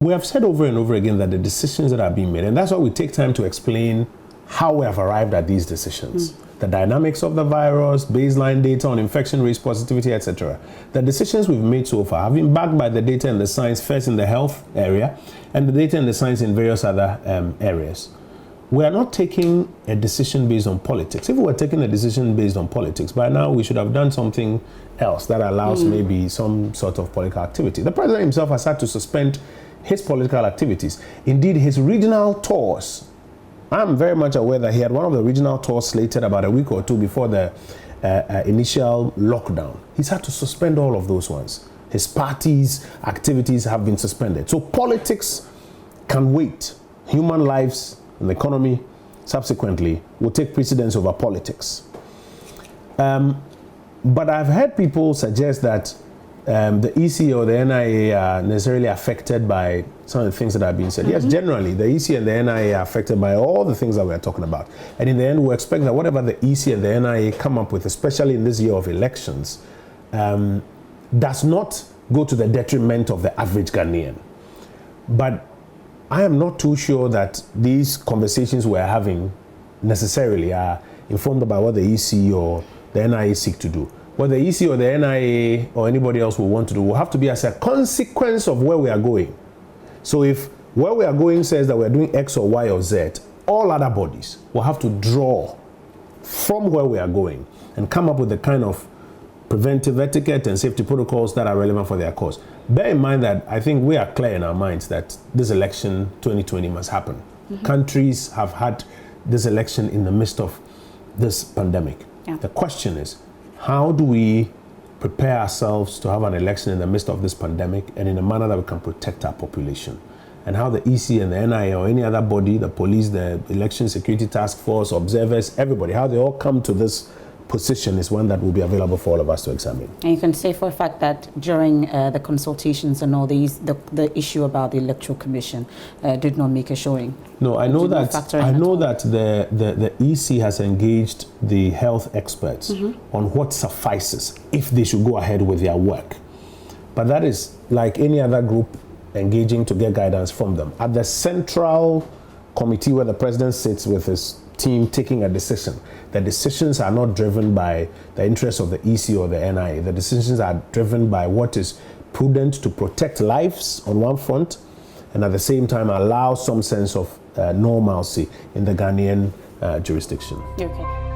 We have said over and over again that the decisions that are being made, and that's why we take time to explain how we have arrived at these decisions. The dynamics of the virus, baseline data on infection rates, positivity, etc. The decisions we've made so far have been backed by the data and the science, first in the health area, and the data and the science in various other areas. We are not taking a decision based on politics. If we were taking a decision based on politics, by now we should have done something else that allows maybe some sort of political activity. The president himself has had to suspend his political activities. Indeed, his regional tours, I'm very much aware that he had one of the regional tours slated about a week or two before the initial lockdown. He's had to suspend all of those ones. His party's activities have been suspended. So politics can wait. Human lives and the economy subsequently will take precedence over politics. But I've heard people suggest that the EC or the NIA are necessarily affected by some of the things that have been said. Yes, generally, the EC and the NIA are affected by all the things that we're talking about. And in the end, we expect that whatever the EC and the NIA come up with, especially in this year of elections, does not go to the detriment of the average Ghanaian. But I am not too sure that these conversations we're having necessarily are informed about what the EC or the NIA seek to do. What the EC or the NIA or anybody else will want to do will have to be as a consequence of where we are going. So if where we are going says that we're doing X or Y or Z, all other bodies will have to draw from where we are going and come up with the kind of preventive etiquette and safety protocols that are relevant for their cause. Bear in mind that I think we are clear in our minds that this election 2020 must happen. Countries have had this election in the midst of this pandemic. The question is, how do we prepare ourselves to have an election in the midst of this pandemic and in a manner that we can protect our population? And how the EC and the NIA or any other body, the police, the election security task force, observers, everybody, how they all come to this position is one that will be available for all of us to examine. And you can say for a fact that during the consultations and all these, the issue about the Electoral Commission did not make a showing. No, I know that the EC has engaged the health experts on what suffices if they should go ahead with their work. But that is like any other group engaging to get guidance from them. At the central committee where the president sits with his team taking a decision, the decisions are not driven by the interests of the EC or the NIA. The decisions are driven by what is prudent to protect lives on one front and at the same time allow some sense of normalcy in the Ghanaian jurisdiction. Okay.